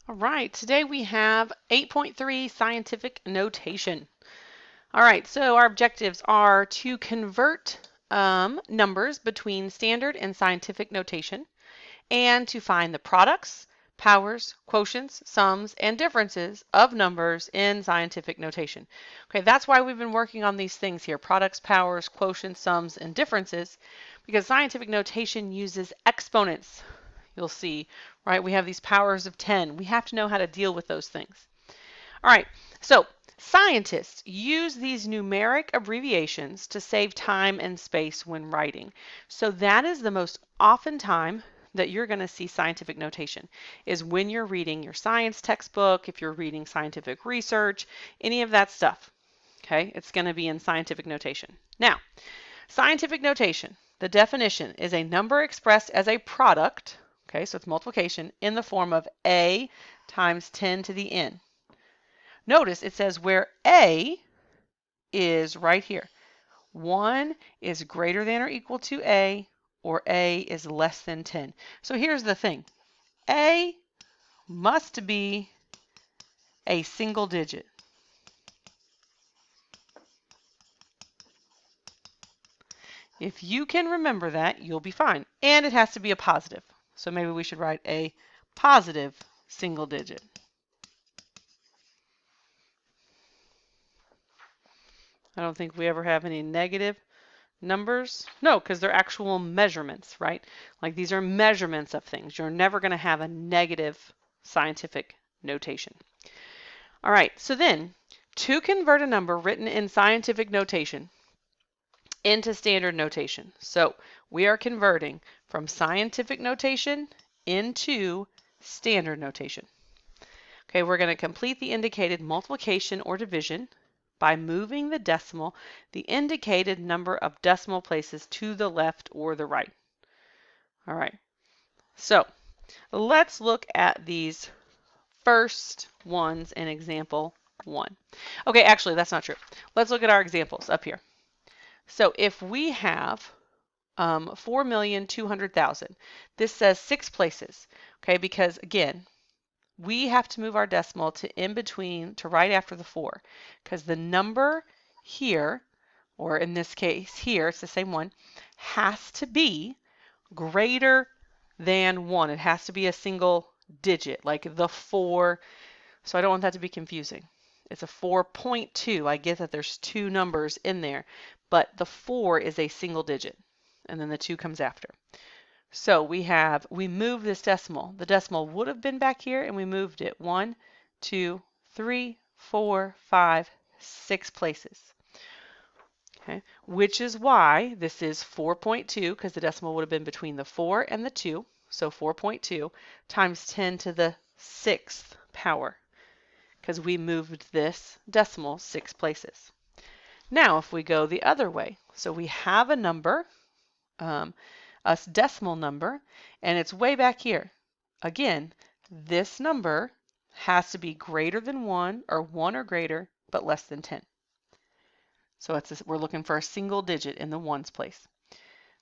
All right, today we have 8.3 scientific notation. All right, so our objectives are to convert numbers between standard and scientific notation and to find the products, powers, quotients, sums, and differences of numbers in scientific notation. Okay, that's why we've been working on these things here, products, powers, quotients, sums, and differences, because scientific notation uses exponents. You'll see, right? We have these powers of 10. We have to know how to deal with those things. All right, so scientists use these numeric abbreviations to save time and space when writing. So that is the most often time that you're going to see scientific notation is when you're reading your science textbook, if you're reading scientific research, any of that stuff. Okay, it's going to be in scientific notation. Now, scientific notation, the definition is a number expressed as a product. Okay, so it's multiplication in the form of A times 10 to the n. Notice it says where A is right here. 1 is greater than or equal to A, or A is less than 10. So here's the thing. A must be a single digit. If you can remember that, you'll be fine. And it has to be a positive. So maybe we should write a positive single digit. I don't think we ever have any negative numbers. No, because they're actual measurements, right? Like these are measurements of things. You're never going to have a negative scientific notation. All right, so then to convert a number written in scientific notation into standard notation. So we are converting from scientific notation into standard notation. Okay, we're going to complete the indicated multiplication or division by moving the decimal the indicated number of decimal places to the left or the right. All right, so let's look at these first ones in example 1. Okay, actually that's not true. Let's look at our examples up here. So if we have 4,200,000, this says 6 places, okay, because again, we have to move our decimal to in between, to right after the 4, because the number here, or in this case here, it's the same one, has to be greater than 1. It has to be a single digit, like the 4. So I don't want that to be confusing. It's a 4.2. I get that there's 2 numbers in there, but the 4 is a single digit, and then the 2 comes after. So we move this decimal. The decimal would have been back here, and we moved it 1, 2, 3, 4, 5, 6 places. Okay, which is why this is 4.2, because the decimal would have been between the 4 and the 2. So 4.2 times 10 to the 6th power, because we moved this decimal 6 places. Now if we go the other way, so we have a number, a decimal number, and it's way back here. Again, this number has to be greater than 1 or 1 or greater, but less than 10. So we're looking for a single digit in the ones place.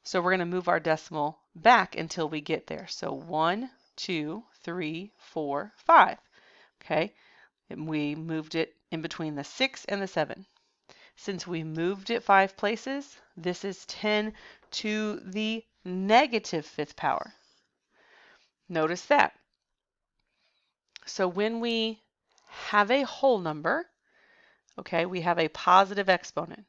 So we're going to move our decimal back until we get there. So 1, 2, 3, 4, 5. Okay, and we moved it in between the 6 and the 7. Since we moved it 5 places, this is 10 to the negative 5th power. Notice that. So when we have a whole number, okay, we have a positive exponent.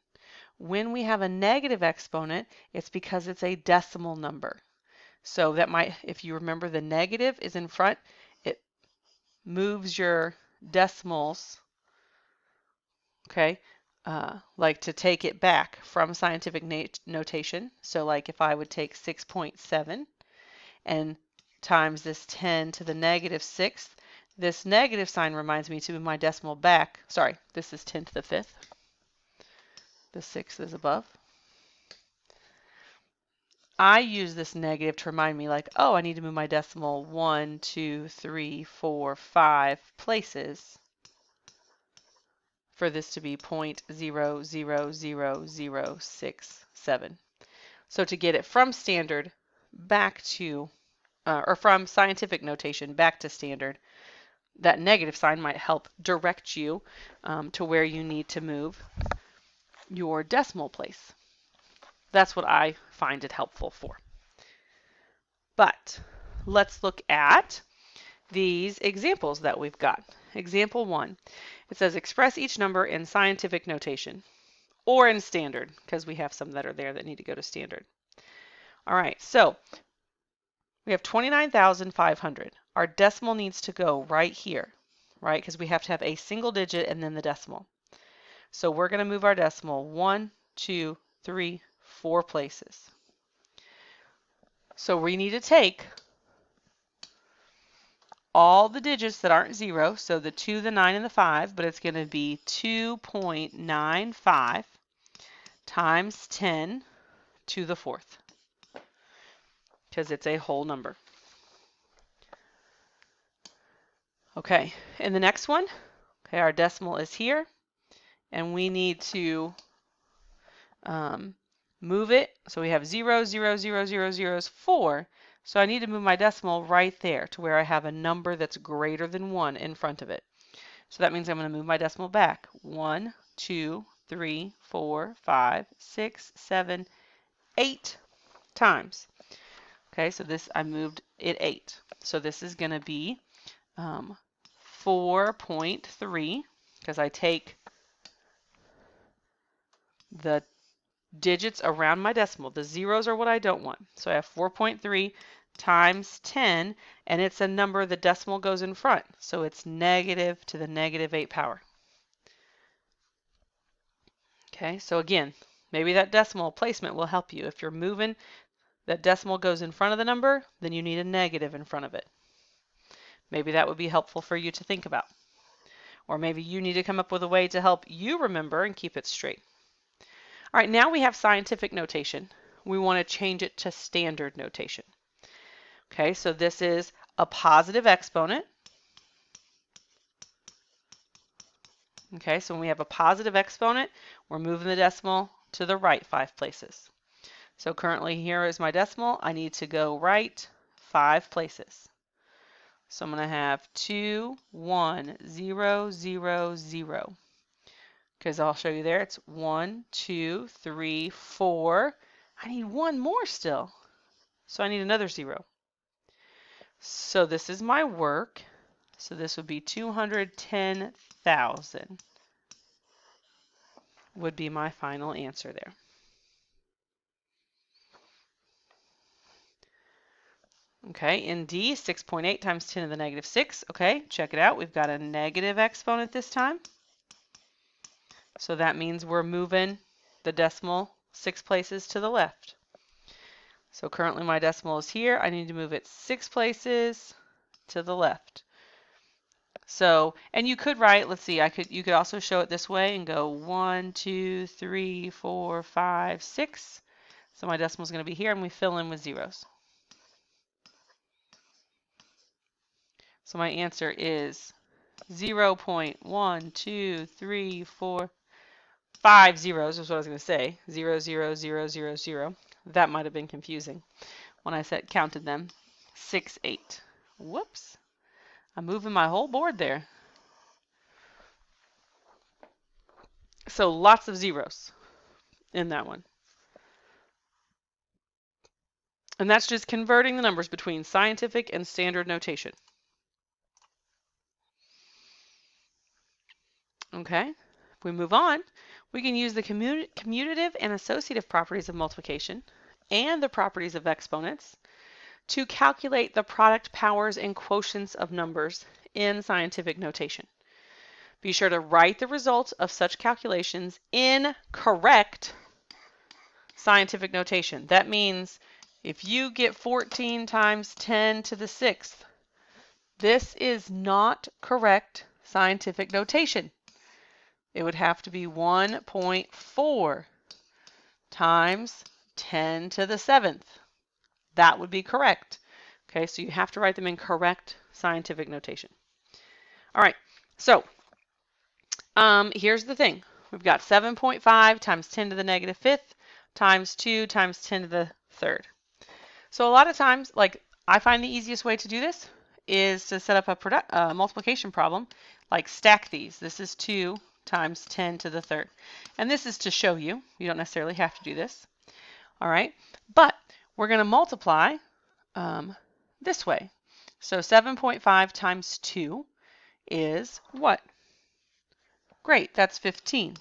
When we have a negative exponent, it's because it's a decimal number. So that might, if you remember the negative is in front, it moves your decimals, okay, like to take it back from scientific notation. So like if I would take 6.7 and times this 10 to the negative 6th, this negative sign reminds me to move my decimal back. Sorry, this is 10 to the 5th. The 6th is above. I use this negative to remind me like, oh, I need to move my decimal 1, 2, 3, 4, 5 places for this to be 0.000067. So to get it from standard back to, or from scientific notation back to standard, that negative sign might help direct you to where you need to move your decimal place. That's what I find it helpful for. But let's look at these examples that we've got. Example 1, it says express each number in scientific notation or in standard, because we have some that are there that need to go to standard. All right, so we have 29,500. Our decimal needs to go right here, right? Because we have to have a single digit and then the decimal. So we're going to move our decimal 1, 2, 3, 4 places. So we need to take all the digits that aren't 0, so the 2, the 9, and the 5, but it's going to be 2.95 times 10 to the 4th, because it's a whole number. Okay, and the next one, okay, our decimal is here, and we need to move it. So we have 0, 0, 0, 0, 0 is 4. So I need to move my decimal right there to where I have a number that's greater than 1 in front of it. So that means I'm going to move my decimal back. 1, 2, 3, 4, 5, 6, 7, 8 times. Okay, so this, I moved it 8. So this is going to be 4.3, because I take the digits around my decimal. The zeros are what I don't want. So I have 4.3 times 10, and it's a number the decimal goes in front. So it's negative to the negative 8 power. Okay, so again, maybe that decimal placement will help you. If you're moving, that decimal goes in front of the number, then you need a negative in front of it. Maybe that would be helpful for you to think about. Or maybe you need to come up with a way to help you remember and keep it straight. All right, now we have scientific notation. We want to change it to standard notation. Okay, so this is a positive exponent. Okay, so when we have a positive exponent, we're moving the decimal to the right 5 places. So currently here is my decimal. I need to go right 5 places. So I'm going to have 2, 1, 0, 0, 0. Because I'll show you there, it's 1, 2, 3, 4. I need one more still. So I need another 0. So this is my work. So this would be 210,000 would be my final answer there. Okay, in D, 6.8 times 10 to the negative 6. Okay, check it out. We've got a negative exponent this time. So that means we're moving the decimal 6 places to the left. So currently my decimal is here. I need to move it 6 places to the left. So, and you could write, let's see, you could also show it this way and go 1, 2, 3, 4, 5, 6. So my decimal is going to be here, and we fill in with zeros. So my answer is 0.1234. 5 zeros is what I was going to say. 0, 0, 0, 0, 0. That might have been confusing when I counted them. 6, 8. Whoops. I'm moving my whole board there. So lots of zeros in that one. And that's just converting the numbers between scientific and standard notation. Okay, if we move on, we can use the commutative and associative properties of multiplication and the properties of exponents to calculate the product powers and quotients of numbers in scientific notation. Be sure to write the results of such calculations in correct scientific notation. That means if you get 14 times 10 to the 6th, this is not correct scientific notation. It would have to be 1.4 times 10 to the 7th. That would be correct. Okay, so you have to write them in correct scientific notation. All right, so here's the thing. We've got 7.5 times 10 to the negative 5th times 2 times 10 to the 3rd. So a lot of times, like, I find the easiest way to do this is to set up a multiplication problem, like stack these. This is 2 times 10 to the third. And this is to show you. You don't necessarily have to do this. All right, but we're going to multiply this way. So 7.5 times 2 is what? Great, that's 15.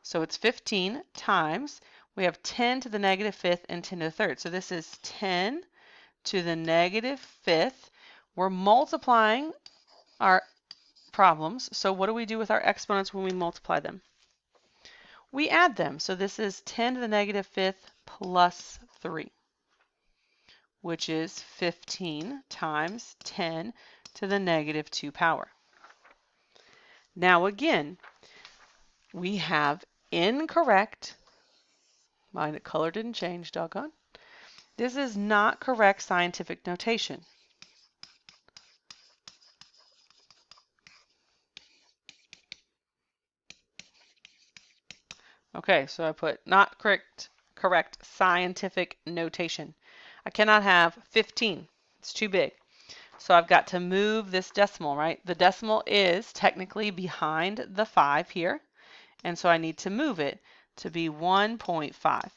So it's 15 times, we have 10 to the negative fifth and 10 to the third. So this is 10 to the negative fifth. We're multiplying our problems. So what do we do with our exponents when we multiply them? We add them. So this is 10 to the negative fifth plus 3, which is 15 times 10 to the negative 2 power. Now again, we have incorrect. My color didn't change, doggone. This is not correct scientific notation. Okay, so I put not correct scientific notation. I cannot have 15. It's too big. So I've got to move this decimal, right? The decimal is technically behind the 5 here, and so I need to move it to be 1.5.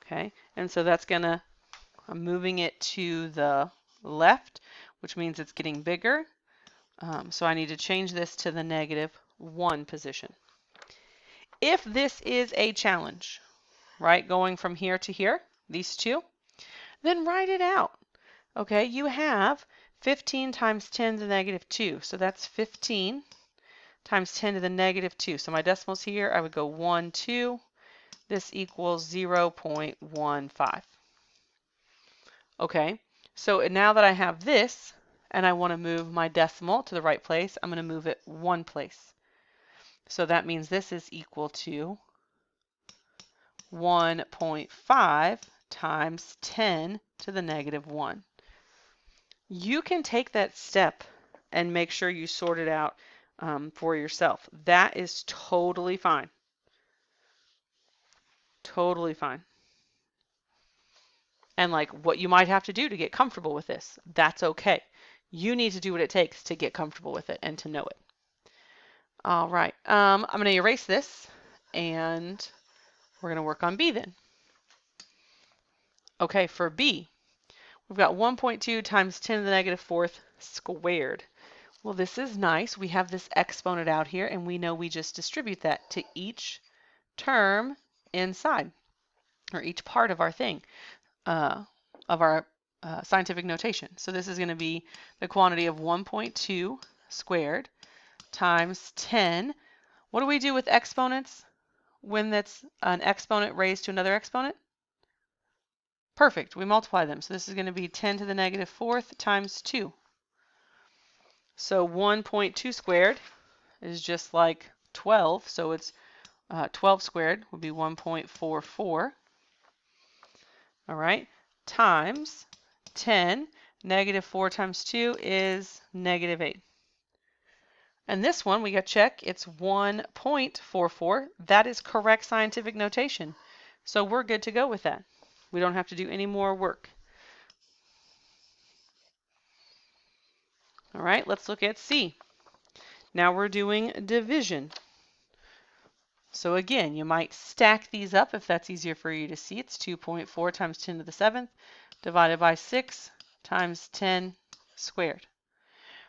Okay, and so that's gonna, I'm moving it to the left, which means it's getting bigger. So I need to change this to the -1 position. If this is a challenge, right, going from here to here, these two, then write it out. Okay, you have 15 times 10 to the negative 2. So that's 15 times 10 to the negative 2. So my decimals here, I would go 1, 2. This equals 0.15. Okay, so now that I have this, and I want to move my decimal to the right place, I'm going to move it one place. So that means this is equal to 1.5 times 10 to the negative 1. You can take that step and make sure you sort it out for yourself. That is totally fine. Totally fine. And like what you might have to do to get comfortable with this, that's okay. You need to do what it takes to get comfortable with it and to know it. All right, I'm going to erase this and we're going to work on B then. Okay, for B, we've got 1.2 times 10 to the negative fourth squared. Well, this is nice. We have this exponent out here, and we know we just distribute that to each term inside, or each part of our thing, of our scientific notation. So this is going to be the quantity of 1.2 squared times 10. What do we do with exponents when that's an exponent raised to another exponent? Perfect. We multiply them. So this is going to be 10 to the negative fourth times 2. So 1.2 squared is just like 12. So it's 12 squared would be 1.44. All right. Times 10. Negative 4 times 2 is negative 8. And this one, we got to check. It's 1.44. That is correct scientific notation. So we're good to go with that. We don't have to do any more work. All right, let's look at C. Now we're doing division. So again, you might stack these up if that's easier for you to see. It's 2.4 times 10 to the 7th divided by 6 times 10 squared.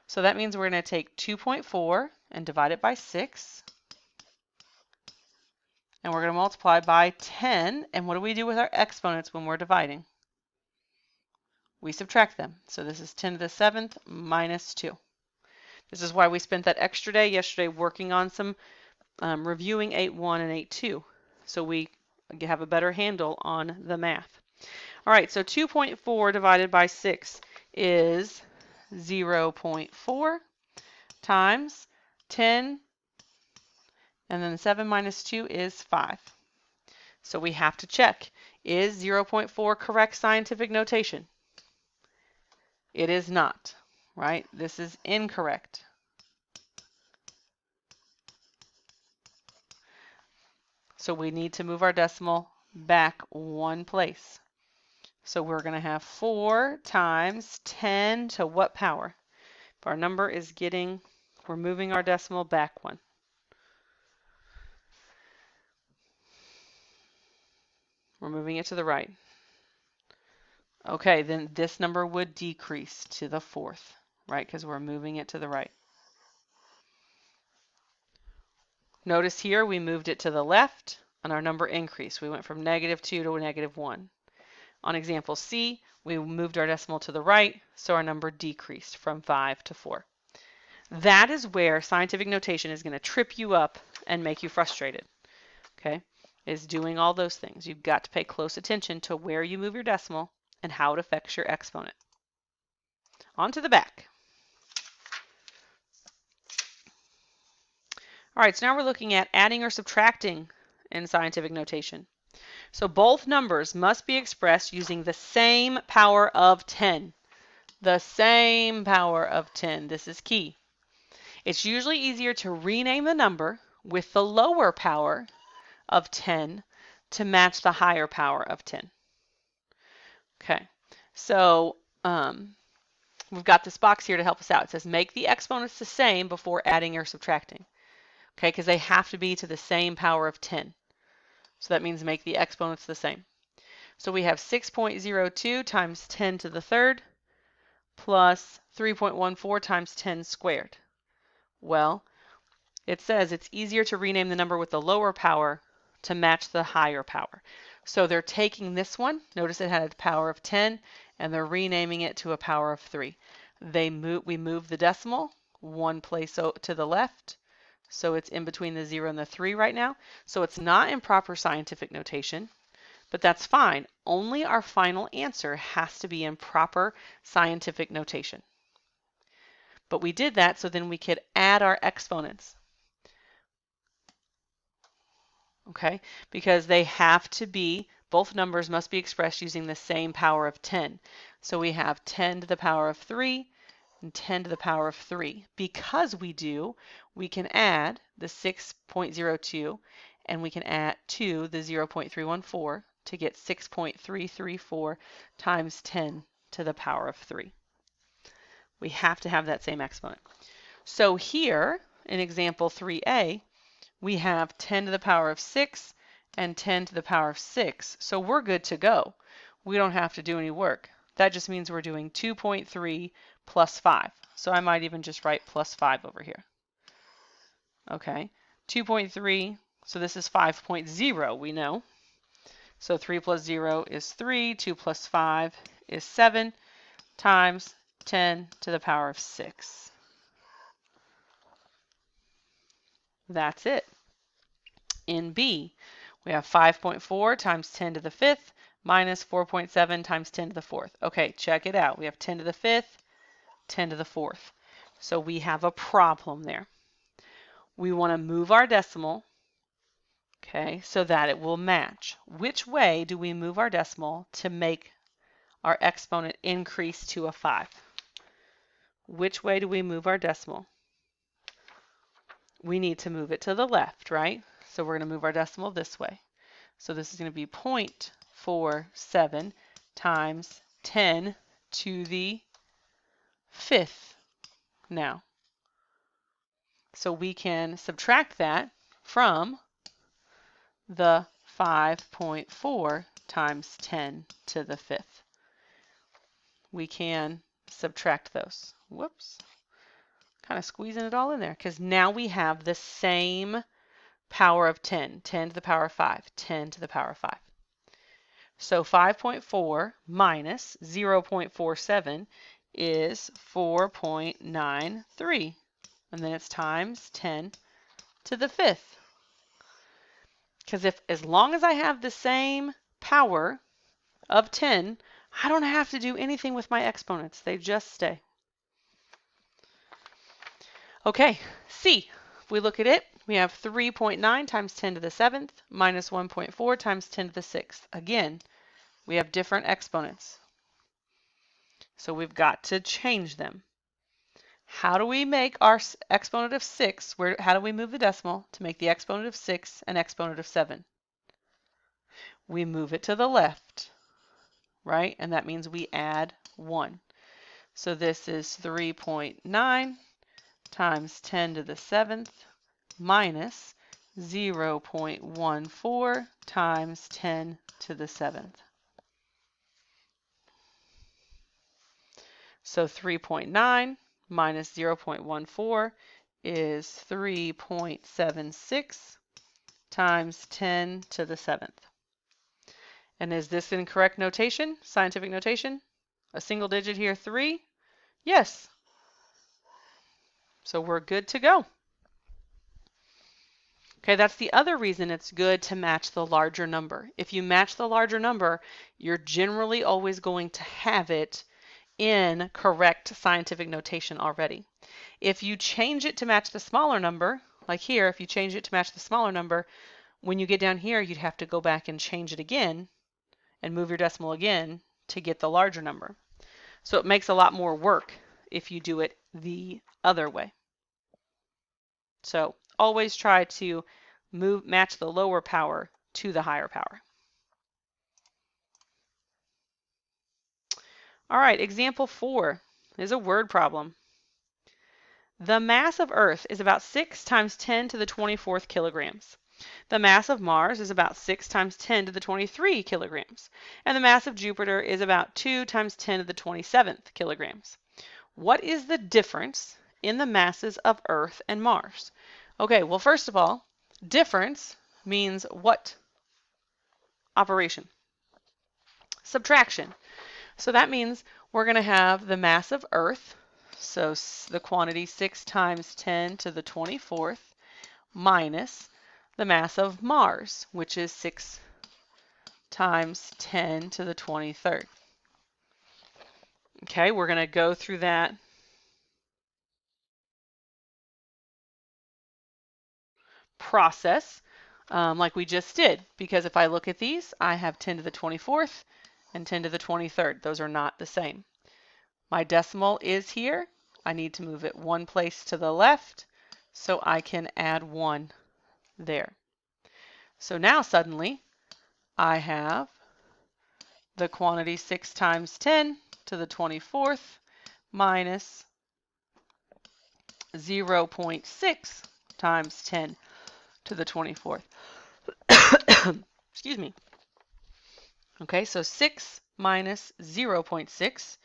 So that means we're going to take 2.4 and divide it by 6. And we're going to multiply by 10. And what do we do with our exponents when we're dividing? We subtract them. So this is 10 to the 7th minus 2. This is why we spent that extra day yesterday working on some reviewing 8.1 and 8.2. So we have a better handle on the math. All right, so 2.4 divided by 6 is 0.4 times 10, and then 7 minus 2 is 5. So we have to check, is 0.4 correct scientific notation? It is not, right? This is incorrect. So we need to move our decimal back one place. So we're going to have 4 times 10 to what power? If our number is we're moving our decimal back one. We're moving it to the right. Okay, then this number would decrease to the 4th, right? Because we're moving it to the right. Notice here we moved it to the left and our number increased. We went from -2 to -1. On example C, we moved our decimal to the right, so our number decreased from 5 to 4. That is where scientific notation is going to trip you up and make you frustrated, okay? Is doing all those things. You've got to pay close attention to where you move your decimal and how it affects your exponent. On to the back. All right, so now we're looking at adding or subtracting in scientific notation. So both numbers must be expressed using the same power of 10. The same power of 10. This is key. It's usually easier to rename the number with the lower power of 10 to match the higher power of 10. Okay, so we've got this box here to help us out. It says make the exponents the same before adding or subtracting. Okay, because they have to be to the same power of 10. So that means make the exponents the same. So we have 6.02 times 10 to the third plus 3.14 times 10 squared. Well, it says it's easier to rename the number with the lower power to match the higher power. So they're taking this one, notice it had a power of 10, and they're renaming it to a power of 3. We move the decimal one place to the left, so it's in between the 0 and the 3 right now. So it's not in proper scientific notation, but that's fine. Only our final answer has to be in proper scientific notation. But we did that so then we could add our exponents. Okay, because they have to be, both numbers must be expressed using the same power of 10. So we have 10 to the power of 3 and 10 to the power of 3. Because we do, we can add the 6.02 and we can add to the 0.314 to get 6.334 times 10 to the power of 3. We have to have that same exponent. So here in example 3a, we have 10 to the power of 6 and 10 to the power of 6. So we're good to go. We don't have to do any work. That just means we're doing 2.3 plus 5. So I might even just write plus 5 over here. Okay, 2.3, so this is 5.0, we know. So 3 plus 0 is 3, 2 plus 5 is 7, times 10 to the power of 6. That's it. In B, we have 5.4 times 10 to the 5th minus 4.7 times 10 to the 4th. Okay, check it out. We have 10 to the 5th, 10 to the 4th. So we have a problem there. We want to move our decimal, okay, so that it will match. Which way do we move our decimal to make our exponent increase to a 5? Which way do we move our decimal? We need to move it to the left, right? So we're going to move our decimal this way. So this is going to be 0.47 times 10 to the 5th now. So we can subtract that from the 5.4 times 10 to the 5th. We can subtract those. Whoops. Kind of squeezing it all in there because now we have the same power of 10, 10 to the power of 5, 10 to the power of 5. So 5.4 minus 0.47 is 4.93. And then it's times 10 to the 5th. Because as long as I have the same power of 10, I don't have to do anything with my exponents. They just stay. Okay, C. If we look at it, we have 3.9 times 10 to the 7th minus 1.4 times 10 to the 6th. Again, we have different exponents. So we've got to change them. How do we make our exponent of 6? How do we move the decimal to make the exponent of 6 an exponent of 7? We move it to the left. right? And that means we add 1. So this is 3.9 times 10 to the 7th minus 0.14 times 10 to the 7th. So 3.9 minus 0.14 is 3.76 times 10 to the 7th. And is this in correct notation, scientific notation? A single digit here, 3? Yes. So we're good to go. Okay, that's the other reason it's good to match the larger number. If you match the larger number, you're generally always going to have it in correct scientific notation already. If you change it to match the smaller number, like here, if you change it to match the smaller number, when you get down here, you'd have to go back and change it again and move your decimal again to get the larger number. So it makes a lot more work if you do it the other way. So always try to match the lower power to the higher power. All right, example 4 is a word problem. The mass of Earth is about 6 times 10 to the 24th kilograms. The mass of Mars is about 6 times 10 to the 23 kilograms. And the mass of Jupiter is about 2 times 10 to the 27th kilograms. What is the difference in the masses of Earth and Mars? Okay, well, first of all, difference means what operation? Subtraction. So that means we're going to have the mass of Earth, so the quantity 6 times 10 to the 24th, minus the mass of Mars, which is 6 times 10 to the 23rd. Okay, we're going to go through that process like we just did, because if I look at these, I have 10 to the 24th and 10 to the 23rd. Those are not the same. My decimal is here. I need to move it one place to the left so I can add 1 there. So now suddenly I have the quantity 6 times 10 to the 24th minus 0.6 times 10 to the 24th. Excuse me. Okay, so 6 minus 0.6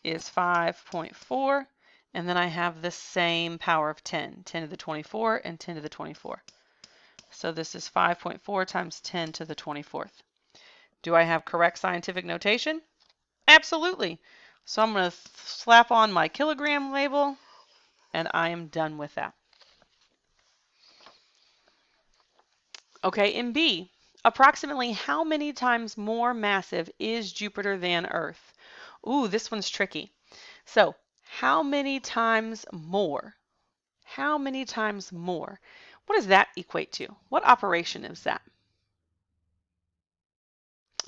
is 5.4, and then I have the same power of 10, 10 to the 24 and 10 to the 24. So this is 5.4 times 10 to the 24th. Do I have correct scientific notation? Absolutely. So I'm going to slap on my kilogram label, and I am done with that. Okay, in B, approximately how many times more massive is Jupiter than Earth? Ooh, this one's tricky. So, how many times more? How many times more? What does that equate to? What operation is that?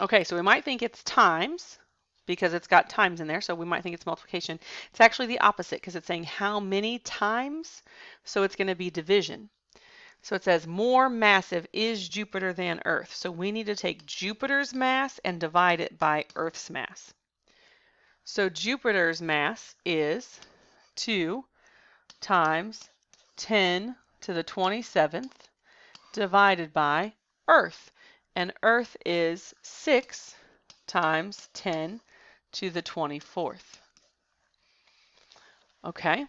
Okay, so we might think it's times because it's got times in there, so we might think it's multiplication. It's actually the opposite because it's saying how many times, so it's going to be division. So it says more massive is Jupiter than Earth. So we need to take Jupiter's mass and divide it by Earth's mass. So Jupiter's mass is 2 times 10 to the 27th divided by Earth. And Earth is 6 times 10 to the 24th. Okay,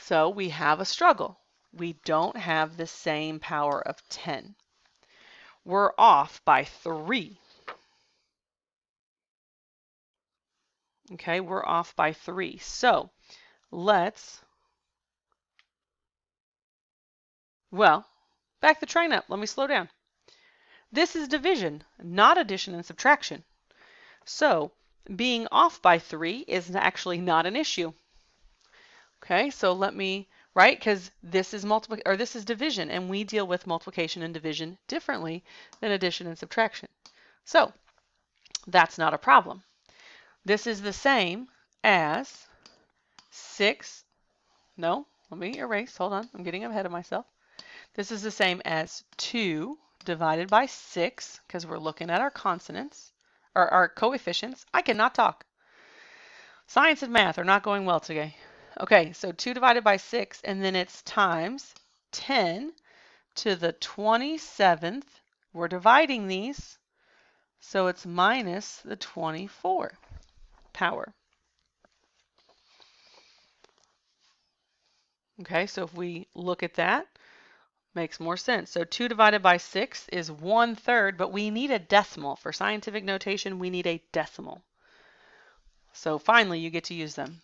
so we have a struggle. We don't have the same power of 10. We're off by 3. Okay, we're off by 3. So let's, back the train up. Let me slow down. This is division, not addition and subtraction. So being off by 3 is actually not an issue. Okay, so let me, right, because this is this is division, and we deal with multiplication and division differently than addition and subtraction. So that's not a problem. This is the same as 6, no, let me erase, hold on, I'm getting ahead of myself. This is the same as 2 divided by 6, because we're looking at our consonants, or our coefficients. I cannot talk. Science and math are not going well today. Okay, so 2 divided by 6, and then it's times 10 to the 27th. We're dividing these, so it's minus the 24 power. Okay, so if we look at that, makes more sense. So 2 divided by 6 is 1/3, but we need a decimal. For scientific notation, we need a decimal. So finally, you get to use them.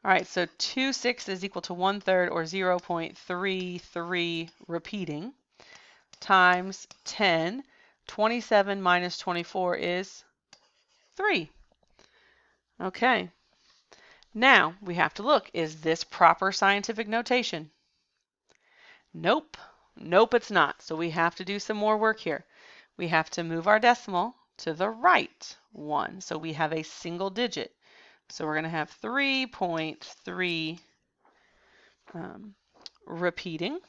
All right, so 2/6 is equal to 1/3, or 0.33 repeating, times 10. 27 minus 24 is 3. Okay. Now we have to look, is this proper scientific notation? Nope. Nope, it's not. So we have to do some more work here. We have to move our decimal to the right one. So we have a single digit. So we're going to have 3.3 repeating.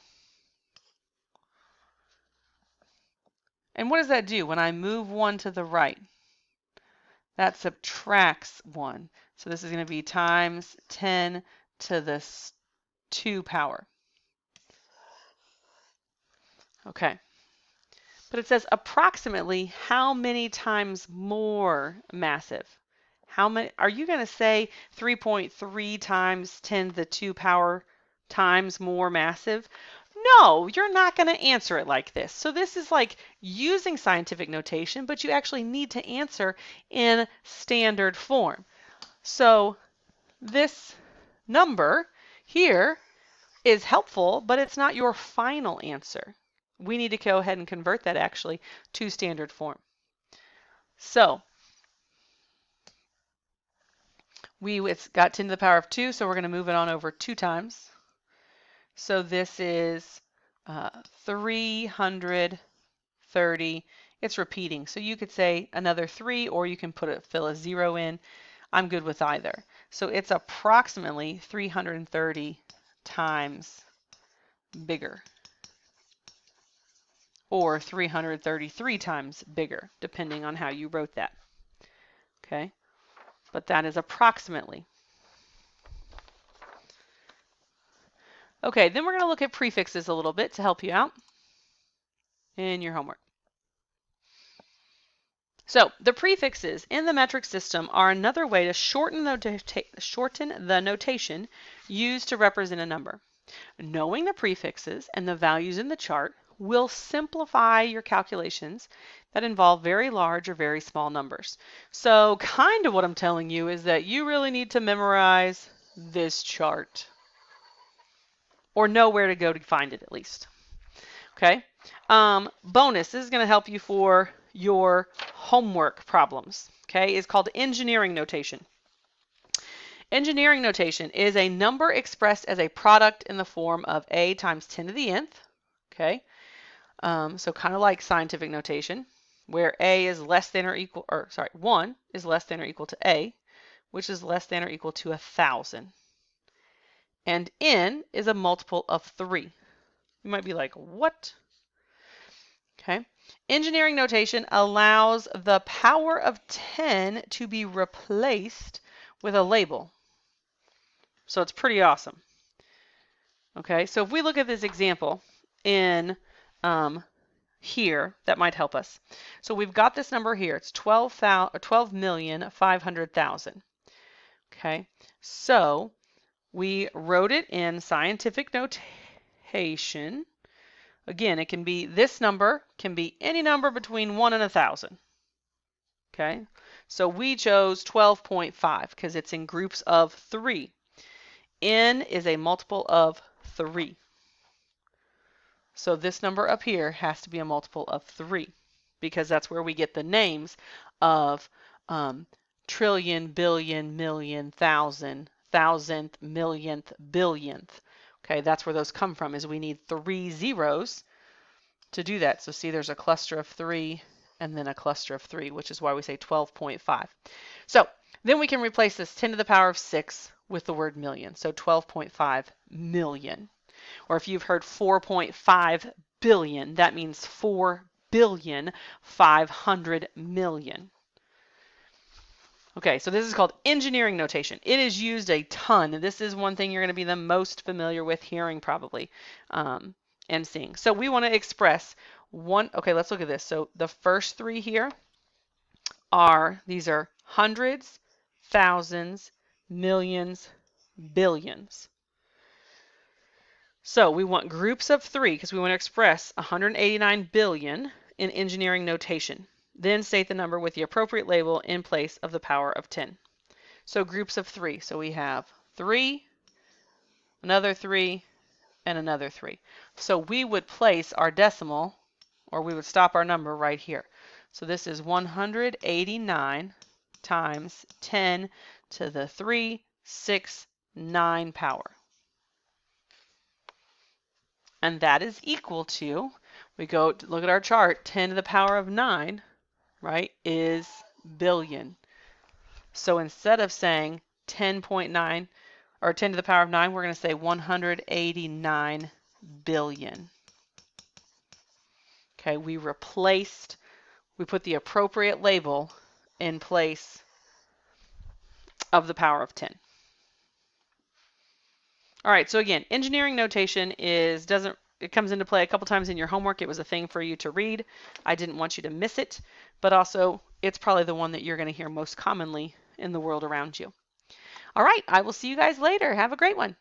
And what does that do when I move one to the right? That subtracts 1. So this is going to be times 10 to the 2 power. Okay. But it says approximately how many times more massive? How many? Are you going to say 3.3 times 10 to the 2 power times more massive? No, you're not going to answer it like this. So this is like using scientific notation, but you actually need to answer in standard form. So this number here is helpful, but it's not your final answer. We need to go ahead and convert that actually to standard form. So it's got 10 to the power of 2, so we're going to move it on over 2 times. So this is 330. It's repeating. So you could say another 3, or you can fill a 0 in. I'm good with either. So it's approximately 330 times bigger, or 333 times bigger, depending on how you wrote that. Okay, but that is approximately. Okay, then we're going to look at prefixes a little bit to help you out in your homework. So the prefixes in the metric system are another way to shorten the notation used to represent a number. Knowing the prefixes and the values in the chart will simplify your calculations that involve very large or very small numbers. So kind of what I'm telling you is that you really need to memorize this chart, or know where to go to find it at least. Okay. Bonus, this is going to help you for your homework problems. Okay, it's called engineering notation. Engineering notation is a number expressed as a product in the form of a times 10 to the nth. Okay, so kind of like scientific notation, where a is less than or equal, or sorry, 1 is less than or equal to a, which is less than or equal to 1,000. And n is a multiple of 3. You might be like, what? Okay. Engineering notation allows the power of 10 to be replaced with a label. So it's pretty awesome. Okay, so if we look at this example in here, that might help us. So we've got this number here. It's 12,500,000. Okay, so we wrote it in scientific notation. Again, it can be, this number can be any number between 1 and 1,000. Okay, so we chose 12.5 because it's in groups of 3. N is a multiple of 3. So this number up here has to be a multiple of 3, because that's where we get the names of trillion, billion, million, thousand, thousandth, millionth, billionth. Okay, that's where those come from, is we need 3 zeros to do that. So see, there's a cluster of 3 and then a cluster of 3, which is why we say 12.5. So then we can replace this 10 to the power of 6 with the word million. So 12.5 million. Or if you've heard 4.5 billion, that means 4,500,000,000. Okay, so this is called engineering notation. It is used a ton. This is one thing you're going to be the most familiar with hearing probably and seeing. So we want to express one. Okay, let's look at this. So the first three here these are hundreds, thousands, millions, billions. So we want groups of three because we want to express 189 billion in engineering notation. Then state the number with the appropriate label in place of the power of 10. So groups of three. So we have 3, another 3, and another 3. So we would place our decimal, or we would stop our number right here. So this is 189 times 10 to the 3, 6, 9 power. And that is equal to, we go to look at our chart, 10 to the power of 9, right, is billion. So instead of saying 10.9 or 10 to the power of 9, we're going to say 189 billion. Okay, we put the appropriate label in place of the power of 10. All right, so again, engineering notation it comes into play a couple times in your homework. It was a thing for you to read. I didn't want you to miss it, but also it's probably the one that you're going to hear most commonly in the world around you. All right, I will see you guys later. Have a great one.